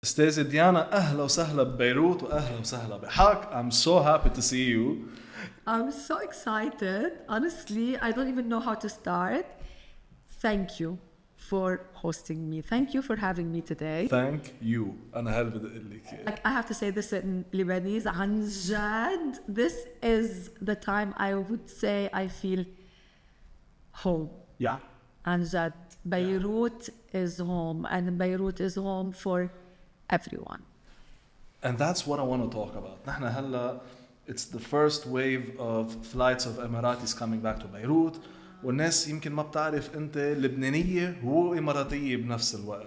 أستاذة ديانا أهلا وسهلا ببيروت وأهلا وسهلا بحق. I'm so happy to see you. I'm so excited. Honestly, I don't even know how to start. Thank you for hosting me. Thank you for having me today. Thank you. أنا هل بدي أقول لك. Like, I have to say this in Lebanese. عن جد, this is the time I would say I feel home. Yeah. عن جد. Beirut is home, and Beirut is home for everyone. And that's what I want to talk about. نحن هلا it's the first wave of flights of Emiratis coming back to Beirut. والناس يمكن ما بتعرف أنت لبنانية وإماراتية بنفس الوقت.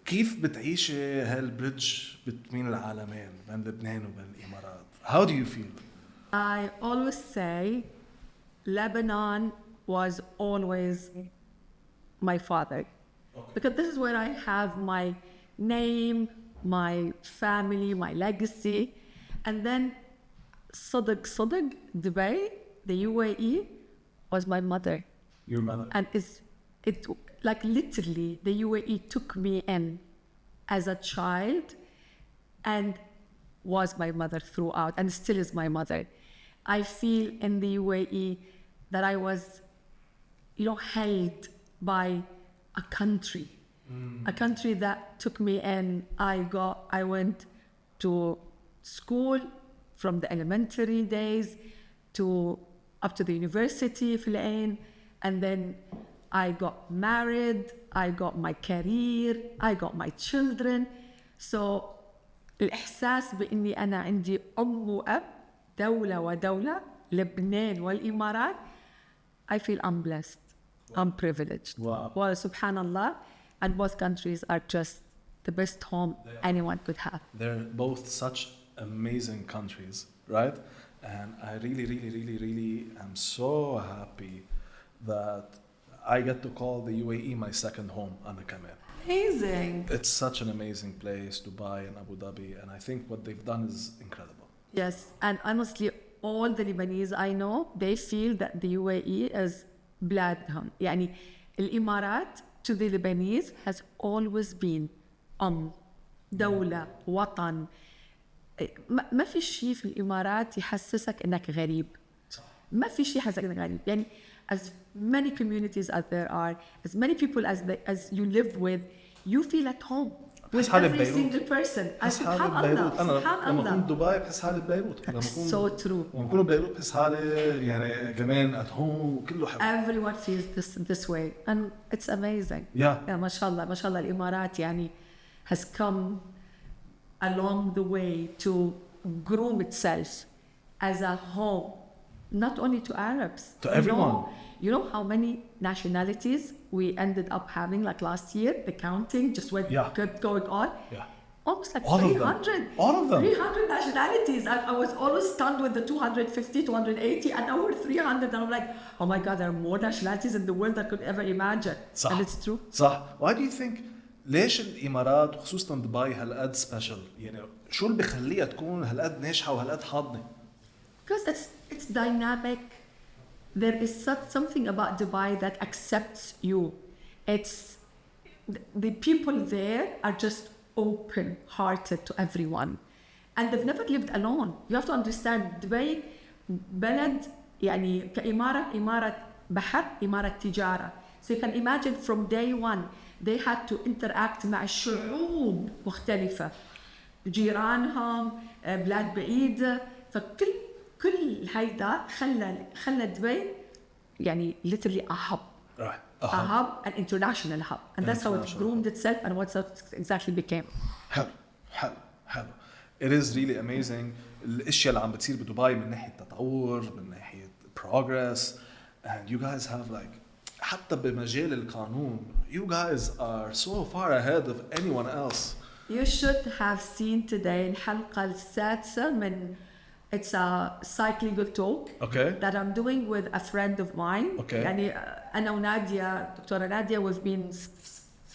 كيف بتعيشي هالبريدج بين العالمين بين لبنان وبين الإمارات؟ How do you feel? I always say Lebanon was always my father. Okay. Because this is where I have my name, my family, my legacy. And then Sadq, Dubai, the UAE, was my mother. Your mother. And it like literally the UAE took me in as a child and was my mother throughout and still is my mother. I feel in the UAE that I was, held by a country that took me in. I went to school from the elementary days up to the university في العين, and then I got married, I got my career, I got my children. So الإحساس بإني أنا عندي أم وأب دولة ودولة لبنان والإمارات, I feel I'm blessed. Wow. I'm privileged. Wow. Well, subhanallah, and both countries are just the best home anyone could have. They're both such amazing countries, right? And I really am so happy that I get to call the UAE my second home, Ana Kamal. Amazing. It's such an amazing place, Dubai and Abu Dhabi, and I think what they've done is incredible. Yes, and honestly, all the Lebanese I know, they feel that the UAE is بلادهم. يعني الإمارات to the Lebanese has always been دولة, وطن. ما في شيء في الإمارات يحسسك إنك غريب. ما في شيء يحسسك إنك غريب. يعني as many communities as there are, as many people as you live with, you feel at home with every single person. سبحان الله. أنا لما كنت دبي بحس حالي ببيروت. So true. لما كنت ببيروت بحس حالي يعني كمان at home وكله حلو. Everyone feels this way, and it's amazing. Yeah. ما شاء الله الإمارات يعني has come along the way to groom itself as a home, not only to Arabs. To everyone. You know how many nationalities we ended up having, like last year, the counting just kept going on. Yeah. Almost like all 300. All of them. 300 nationalities. I was always stunned with the 250, 280, and now we're 300. And I'm like, oh my God, there are more nationalities in the world than I could ever imagine. صح. And it's true. صح. Why do you think ليش الإمارات وخصوصاً دبي هالقد سبيشال؟ يعني شو اللي بيخليها تكون هالقد ناجحة وهالقد حاضنة؟ Because it's dynamic. There is something about Dubai that accepts you. It's the people there are just open-hearted to everyone, and they've never lived alone. You have to understand Dubai بلد يعني إمارة بحر, إمارة تجارة. So you can imagine from day one they had to interact مع شعوب مختلفة, جيرانهم, بلاد بعيدة. كل هيدا خلى دبي يعني literally a hub. Right. A hub, an international hub. And that's how it groomed itself and what it exactly became. حلو. It is really amazing. الاشياء اللي عم بتصير بدبي من ناحية تطور, من ناحية progress, and you guys have like حتى بمجال القانون, you guys are so far ahead of anyone else. You should have seen today الحلقة السادسة من It's a psychological talk that I'm doing with a friend of mine. Okay. يعني أنا وناديا, دكتورة ناديا, we've been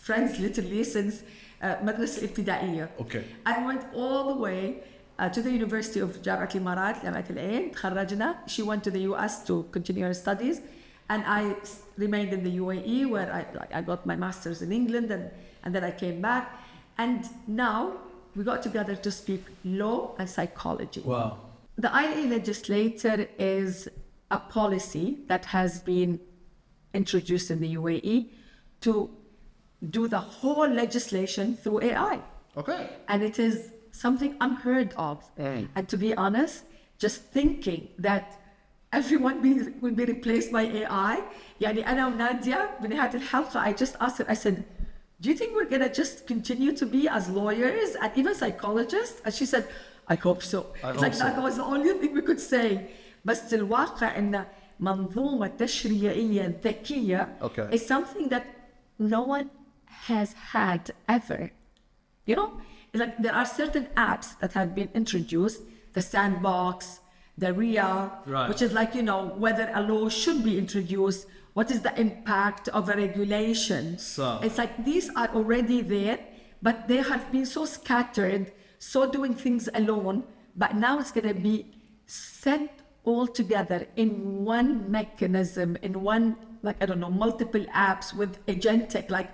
friends literally since مدرسة الابتدائية. Okay. I went all the way to the University of جامعة الإمارات, جامعة العين, تخرجنا. She went to the US to continue her studies, and I remained in the UAE where I got my master's in England, and then I came back. And now we got together to speak law and psychology. Wow. The IA legislator is a policy that has been introduced in the UAE to do the whole legislation through AI. Okay. And it is something unheard of. And to be honest, just thinking that everyone will be replaced by AI. يعني أنا ونادية بنهاية الحلقة I just asked her, I said, do you think we're going to just continue to be as lawyers and even psychologists? And she said, I hope so. It's like that was the only thing we could say. بس الواقع إن منظومة تشريعية ذكية is something that no one has had ever. You know, it's like there are certain apps that have been introduced, the sandbox, the RIA, which is like, you know, whether a law should be introduced, what is the impact of a regulation. So it's like these are already there, but they have been so scattered, so doing things alone, but now it's going to be set all together in one mechanism, in one, like, I don't know, multiple apps with agentic, like,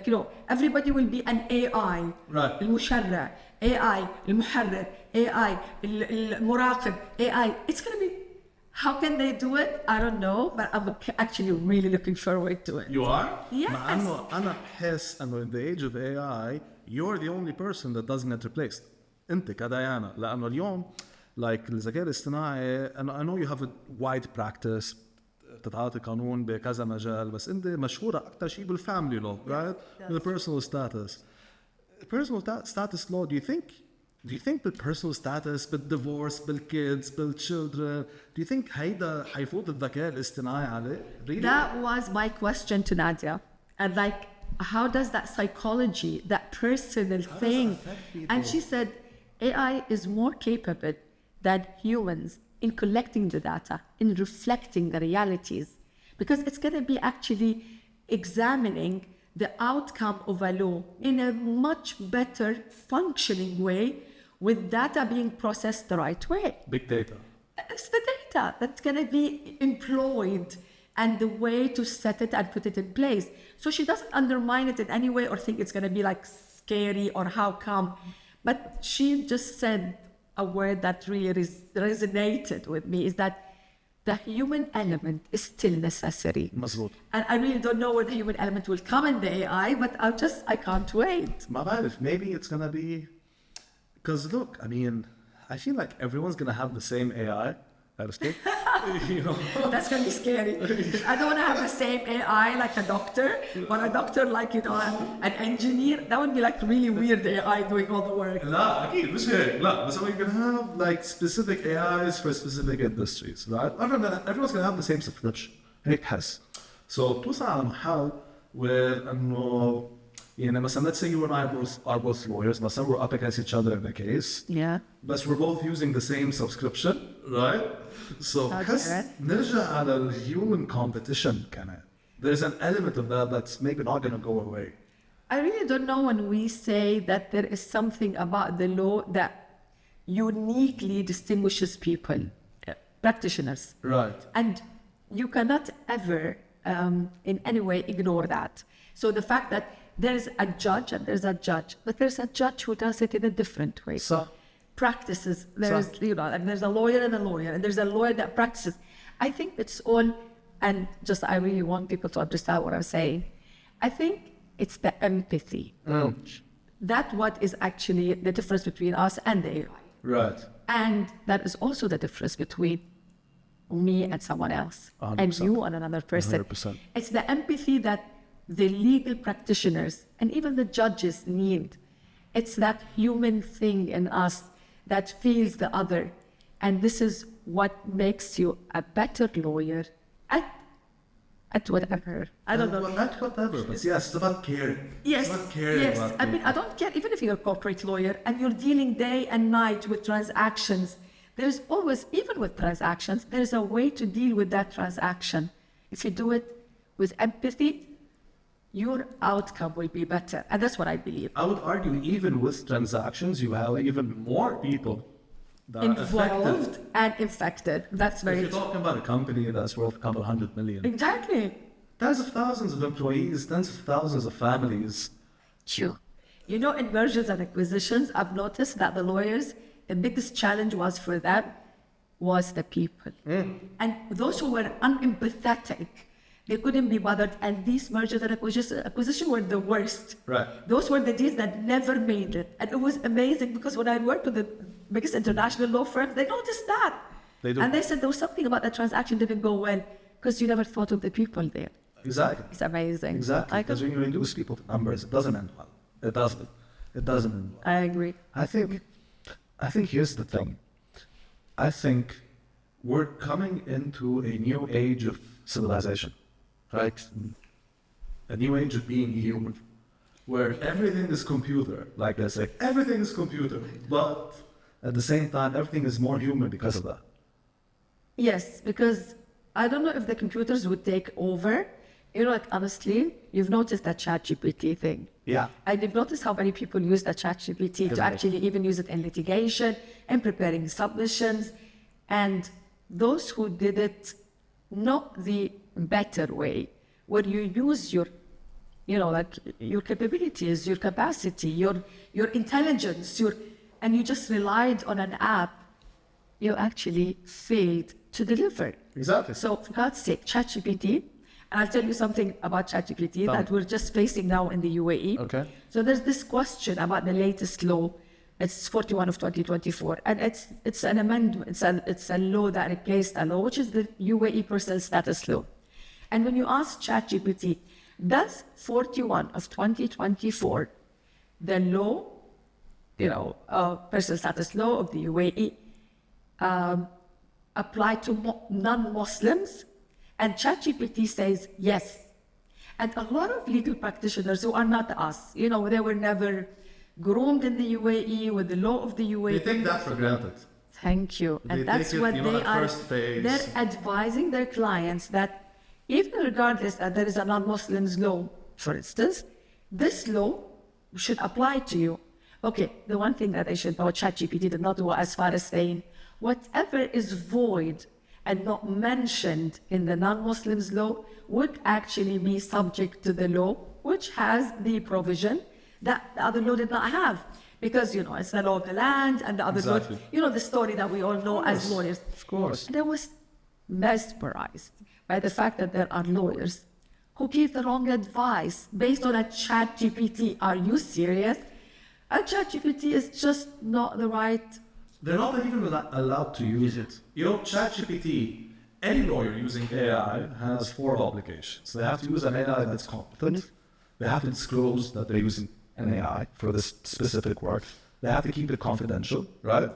you know, everybody will be an AI. Right. المشرع, AI, المحرر, AI, المراقب, AI. It's going to be, how can they do it? I don't know, but I'm actually really looking forward to it. You are? Yes. مع انه انا بحس انه in the age of AI you're the only person that doesn't get replaced. انت كديانا لانه اليوم like الذكاء الاصطناعي I know you have a wide practice بتتعاطي قانون بكذا مجال بس انت مشهوره اكثر شيء بالفاميلي لو right the personal status law do you think بالpersonal status بالdivorce بالkids بالchildren do you think هيدا حيفوت الذكاء الاصطناعي عليه really? That was my question to Nadia. And like, how does that psychology, that personal thing, and she said AI is more capable than humans in collecting the data, in reflecting the realities, because it's going to be actually examining the outcome of a law in a much better functioning way with data being processed the right way. Big data. It's the data that's going to be employed and the way to set it and put it in place. So she doesn't undermine it in any way or think it's going to be like scary or how come. But she just said a word that really resonated with me is that the human element is still necessary. مزبوط. And I really don't know where the human element will come in the AI, but I can't wait. ما بعرف, maybe it's going to be, because look, I mean, I feel like everyone's going to have the same AI. You know? That's going to be scary. I don't want to have the same AI like a doctor, or a doctor like, you know, an engineer. That would be like really weird AI doing all the work. لا أكيد مش هيك لا بس we're gonna have like specific AIs for specific industries right everyone's gonna have the same subscription هيك حس so توصل على محل where إنه يعني مثلا let's say you and I are both lawyers مثلا we're up against each other in a case Yeah. but we're both using the same subscription right so بحس نرجع على ال human competition كمان there's an element of that that's maybe not gonna go away. I really don't know when we say that there is something about the law that uniquely distinguishes people, practitioners. Right. And you cannot ever in any way ignore that. So the fact that there's a judge and there's a judge, but there's a judge who does it in a different way. So practices, there's, you know, and there's a lawyer and a lawyer, and there's a lawyer that practices. I think it's all, and just I really want people to understand what I'm saying. I think it's the empathy. That's what is actually the difference between us and the AI. Right. And that is also the difference between me and someone else, 100%. and you and another person. 100%. It's the empathy that the legal practitioners and even the judges need. It's that human thing in us that feels the other. And this is what makes you a better lawyer at whatever. I don't know. Well, not whatever, but yes, it's about caring. Yes, it's about caring yes. about I mean, I don't care, even if you're a corporate lawyer and you're dealing day and night with transactions, there's always, even with transactions, there's a way to deal with that transaction. If you do it with empathy, your outcome will be better. And that's what I believe. I would argue even with transactions, you have even more people that Involved are affected. and infected. That's If very you're true. talking about a company that's worth a couple $100 million, Exactly. tens of thousands of employees, tens of thousands of families. True. You know, in mergers and acquisitions, I've noticed that the lawyers, the biggest challenge was for them was the people. And those who were unempathetic, they couldn't be bothered. And these mergers and acquisition were the worst. Right. Those were the deals that never made it. And it was amazing because when I worked with the biggest international law firms, they noticed that. They do. And they said there was something about the transaction didn't go well because you never thought of the people there. Exactly. It's amazing. Exactly. I, Because when you reduce people to numbers, it doesn't end well. It doesn't. It doesn't end well. I agree. I think here's the thing. I think we're coming into a new age of civilization, right? A new age of being human, where everything is computer, like they say, everything is computer, but at the same time, everything is more human because of that. Yes, because I don't know if the computers would take over. You know, like honestly, you've noticed that ChatGPT thing. Yeah. And you've noticed how many people use the ChatGPT to actually even use it in litigation and preparing submissions. And those who did it not the better way, where you use your, you know, like your capabilities, your capacity, your intelligence, and you just relied on an app, you actually failed to deliver. Exactly. So for God's sake, ChatGPT, and I'll tell you something about ChatGPT that we're just facing now in the UAE. Okay. So there's this question about the latest law. It's 41 of 2024, and it's an amendment. It's a law that replaced a law, which is the UAE Personal Status Law. And when you ask ChatGPT, does 41 of 2024, the law, you know, Personal Status Law of the UAE, apply to non-Muslims? And ChatGPT says yes. And a lot of legal practitioners who are not us, you know, they were never groomed in the UAE with the law of the UAE. They take that for granted. Thank you. They And that's take it, what you know, they at are. first phase. They're advising their clients that even regardless that there is a non-Muslim's law, for instance, this law should apply to you. Okay, the one thing that they should know, ChatGPT did not go as far as saying, whatever is void and not mentioned in the non-Muslims law would actually be subject to the law, which has the provision that the other law did not have. Because, you know, it's the law of the land and the other law, you know, the story that we all know as lawyers. Of course. And I was mesmerized by the fact that there are lawyers who give the wrong advice based on a ChatGPT. Are you serious? A ChatGPT is just not the right. They're not even allowed to use it. You know, ChatGPT, any lawyer using AI has 4 obligations. They have to use an AI that's competent. They have to disclose that they're using an AI for this specific work. They have to keep it confidential, right?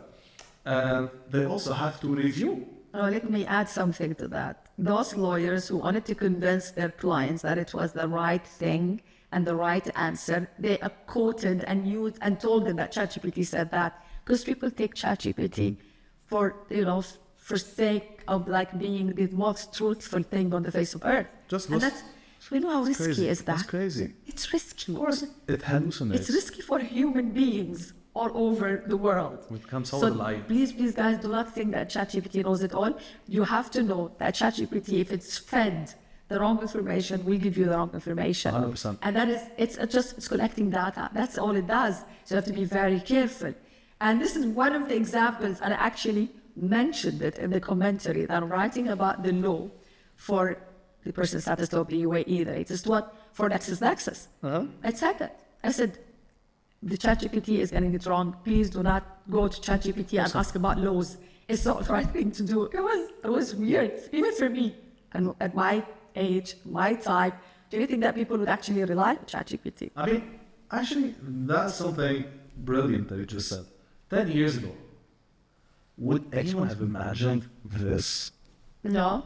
And they also have to review. Oh, let me add something to that. Those lawyers who wanted to convince their clients that it was the right thing and the right answer, they quoted and used and told them that ChatGPT said that. Because people take ChatGPT for, you know, for sake of like being the most truthful thing on the face of earth. And that's, you know how risky crazy. is that? It's crazy. It's risky. Of course, it hallucinates. It's risky for human beings all over the world. It becomes so So reliant. please, guys, do not think that ChatGPT knows it all. You have to know that ChatGPT, if it's fed the wrong information, will give you the wrong information. 100%. And that is, it's collecting data. That's all it does. So you have to be very careful. And this is one of the examples, and I actually mentioned it in the commentary, that I'm writing about the law for the personal status law of the UAE, the latest one, for access. I said that. I said, the ChatGPT is getting it wrong. Please do not go to ChatGPT and ask about laws. It's not the right thing to do. It was weird, even for me. And at my age, my time, do you think that people would actually rely on ChatGPT? I mean, actually, that's something brilliant that you just said. 10 years ago, would anyone have imagined this? No.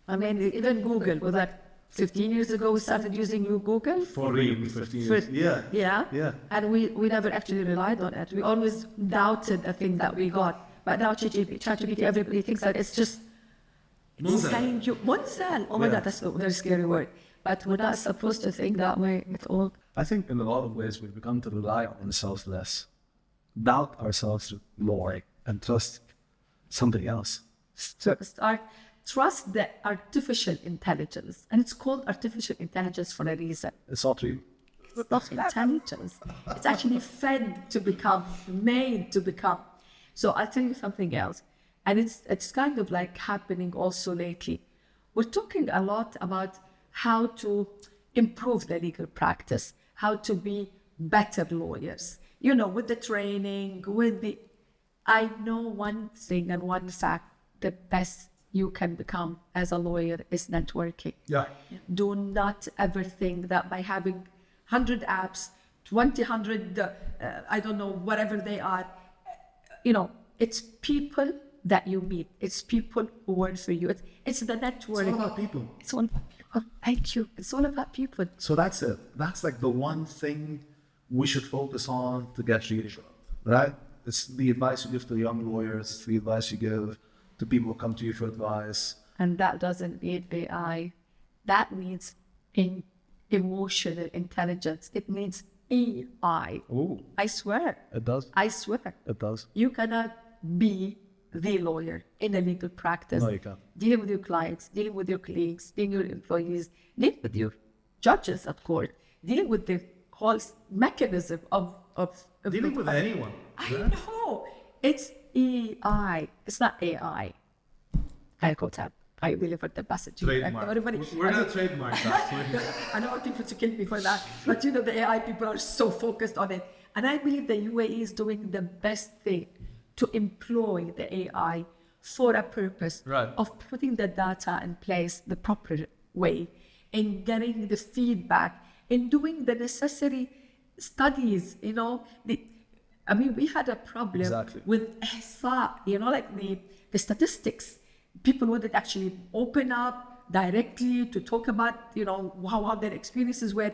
I mean, even Google, was that 15 years ago we started using Google? For real, 15 years. Yeah. And we never actually relied on it. We always doubted the thing that we got. But now ChatGPT, everybody thinks that it's just telling you, Munzal. Oh my God, that's a very scary word. But we're not supposed to think that way at all. I think in a lot of ways we've become to rely on ourselves less, doubt ourselves more, and trust something else. Trust the artificial intelligence. And it's called artificial intelligence for a reason. It's not real. It's not intelligence. It's actually fed to become, made to become. So I'll tell you something else. And it's kind of like happening also lately. We're talking a lot about how to improve the legal practice, how to be better lawyers, you know, with the training, I know one thing and one fact, the best you can become as a lawyer is networking. Yeah. Do not ever think that by having 100 apps, 100, I don't know, whatever they are, you know, it's people that you meet. It's people who work for you. It's the network. It's all about people. It's all about people. Thank you. It's all about people. So that's it. That's like the one thing we should focus on to get leadership, right? It's the advice you give to young lawyers, it's the advice you give to people who come to you for advice. And that doesn't need AI. That needs emotional intelligence. It needs AI. Oh, I swear. it does. I swear. It does. You cannot be the lawyer in a legal practice. No, you can't. Dealing with your clients, dealing with your colleagues, dealing with your employees, dealing with your judges at court, dealing with the whole mechanism of Dealing with anyone. I know. It's AI. It's not AI. I quote that. I delivered the message. Trademark. Everybody, We're going to trademark that. I don't want people to kill me for that. But you know, the AI people are so focused on it. And I believe the UAE is doing the best thing to employ the AI for a purpose of putting the data in place the proper way, in getting the feedback, in doing the necessary studies, you know. I mean, we had a problem with ihsa, you know, like the statistics. People wouldn't actually open up directly to talk about, you know, how their experiences were.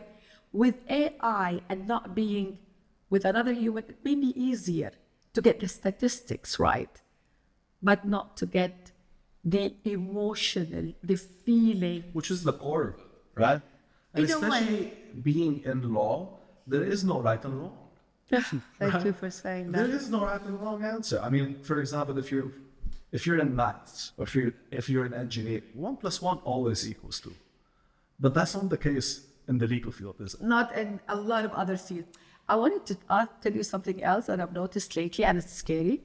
With AI and not being with another human, it may be easier to get the statistics right, but not to get the emotional, the feeling. Which is the core of it, right? And In a especially being in law, there is no right and wrong. Thank you for saying that. There is no right and wrong answer. I mean, for example, if you're in maths or if you're an engineer, 1 + 1 always equals 2. But that's not the case in the legal field, is it? Not in a lot of other fields. I wanted to tell you something else that I've noticed lately, and it's scary.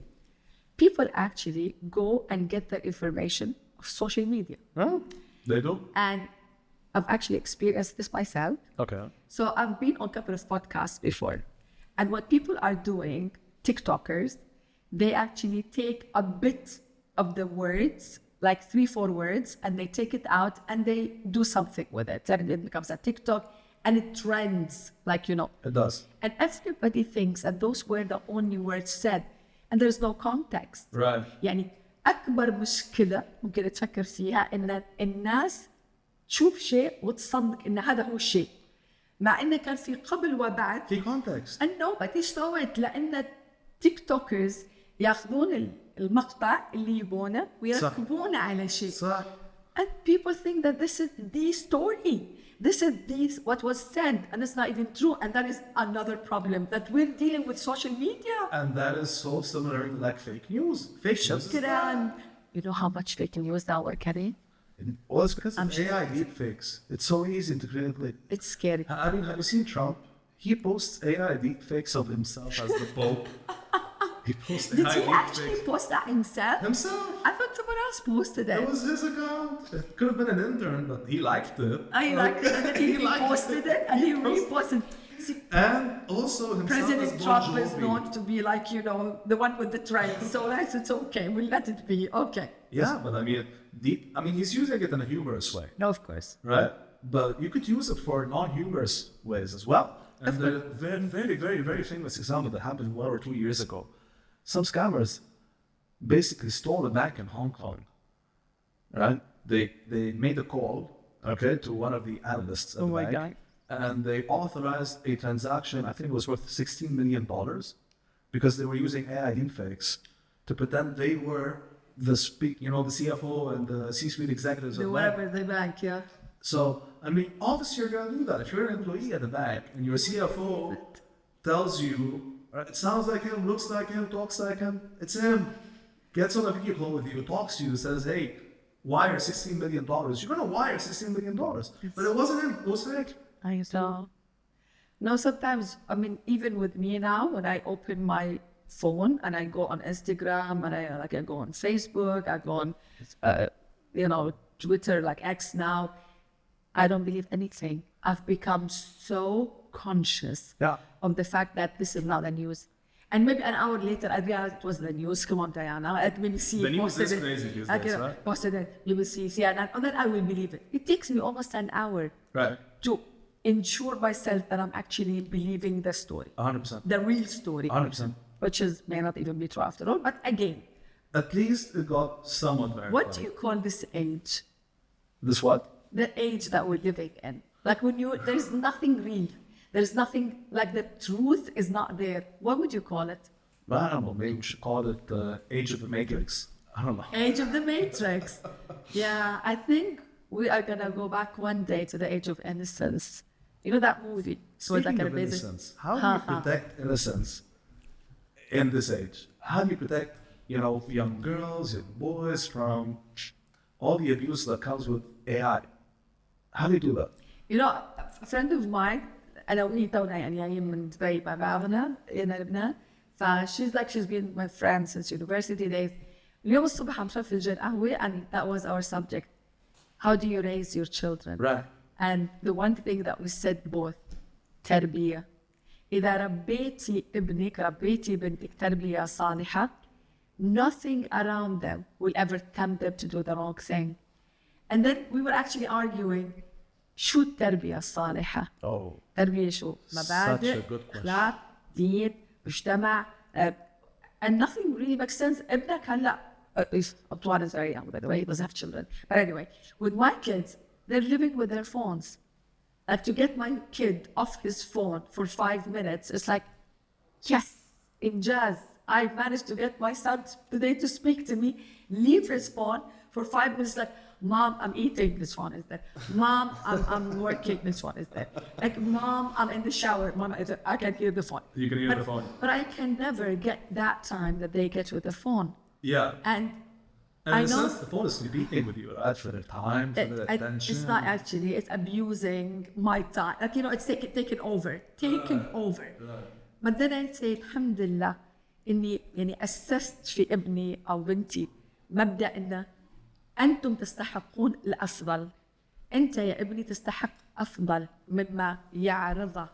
People actually go and get their information of social media. Oh, they do? And I've actually experienced this myself. Okay. So I've been on a couple of podcasts before. And what people are doing, TikTokers, they actually take a bit of the words, like 3-4 words, and they take it out and they do something with it. And it becomes a TikTok and it trends, like, you know. It does. And everybody thinks that those were the only words said. And there's no context. Right. يعني أكبر مشكلة ممكن تفكر فيها إن الناس تشوف شيء وتصدق إن هذا هو الشيء. مع إنه كان في قبل وبعد. في context. And nobody saw it لأن تيك توكرز ياخذون المقطع اللي يبونه ويركبونه على شيء. صح. And people think that this is the story. This is what was said, and it's not even true. And that is another problem that we're dealing with social media. And that is so similar to like fake news. Fake news. You know how much fake news now we're getting? Well, it's because of AI deepfakes. It's so easy to create like. It's scary. I mean, have you seen Trump? He posts AI deepfakes of himself as the Pope. He posts Did AI he deepfakes. actually post that himself? Himself. I thought someone else posted it. It was his account. It could have been an intern, but he liked it. I liked it, and then he reposted it, and he reposted. See, And also himself President as Trump Bon is Jovi. known to be like, you know, the one with the trend. So that's it's okay. We'll let it be. Okay. Yeah, but I mean, he's using it in a humorous way, No, of course. right? But you could use it for non-humorous ways as well. And the very, very, very, very famous example that happened 1 or 2 years ago. Some scammers basically stole a bank in Hong Kong, right? They made a call, okay, to one of the analysts at the bank. God. And they authorized a transaction, I think it was worth $16 million, because they were using AI deepfakes to pretend they were the CFO and the C-suite executives of the bank. Whatever the bank, yeah. So, I mean, obviously you're going to do that. If you're an employee at the bank and your CFO tells you, it sounds like him, looks like him, talks like him, it's him, gets on a video call with you, talks to you, says, hey, wire $16 million. You're going to wire $16 million. But it wasn't him, it was fake. I saw. No, sometimes, I mean, even with me now, when I open my phone and I go on Instagram and I go on Facebook, I go on, Twitter, like X now, I don't believe anything. I've become so conscious of the fact that this is not the news. And maybe an hour later, I realized it was the news. Come on, Diana. Let me see. The news is crazy these days, right? Posted it. You will see CNN. And then I will believe it. It takes me almost an hour to ensure myself that I'm actually believing the story. 100%. The real story. 100%. Which may not even be true after all. But again. At least it got somewhat verified. What do you call this age? This what? The age that we're living in. Like there's nothing real. There's nothing, like the truth is not there. What would you call it? I don't know, maybe we should call it the age of the Matrix. I don't know. Age of the Matrix. Yeah, I think we are going to go back one day to the age of innocence. You know that movie? Speaking of innocence, how do you protect innocence in this age? How do you protect, young girls, young boys from all the abuse that comes with AI? How do you do that? A friend of mine, أنا وهي تونا يعني جايين من دبي مع بعضنا هنا لبنان. She's been my friend since university days. اليوم الصبح عم شرب فنجان قهوة and that was our subject. How do you raise your children? Right. And the one thing that we said both, تربية. إذا ربيتي ابنك ربيتي بنتك تربية صالحة, nothing around them will ever tempt them to do the wrong thing. And then we were actually arguing, شو التربية الصالحة؟ تربية شو؟ مبادئ، أخلاق، دين، مجتمع. And nothing really makes sense. ابنك هلا, Antoine is very young, by the way, he doesn't have children. But anyway, with my kids, they're living with their phones. Like to get my kid off his phone for 5 minutes, it's like, yes, injaz. I managed to get my son today to speak to me, leave his phone for 5 minutes, like, Mom, I'm eating, this one is there. Mom, I'm working, this one is there. Like, Mom, I'm in the shower. Mom, I can hear the phone. You can hear the phone. But I can never get that time that they get with the phone. Yeah. And in a sense, the phone is competing with you, right? For their time, for their attention. It's not actually, it's abusing my time. Like, it's taken over. But then I say, Alhamdulillah, إني أسست في ابني أو بنتي مبدأ إنه أنتم تستحقون الأفضل. أنت يا ابني تستحق أفضل مما يعرضه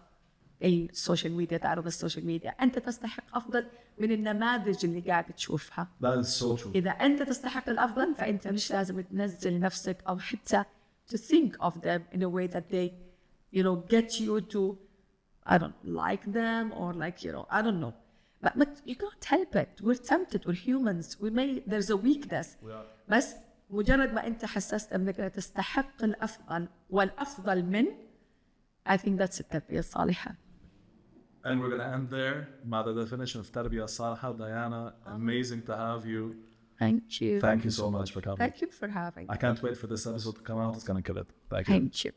السوشيال ميديا. تعرض السوشيال ميديا. أنت تستحق أفضل من النماذج اللي قاعد تشوفها. That is so true. إذا أنت تستحق الأفضل فأنت مش لازم تنزل نفسك أو حتى to think of them in a way that they, get you to, I don't like them or like, I don't know. But you can't help it. We're tempted. We're humans. There's a weakness. بس مجرد ما أنت حسست أنك تستحق الأفضل والأفضل من, I think that's التربية الصالحة. And we're going to end there. مع the definition of تربية صالحة. Diana, amazing to have you. Thank you. Thank you so much for coming. Thank you for having me. I can't wait for this episode to come out. It's going to kill it. Thank you. Thank you.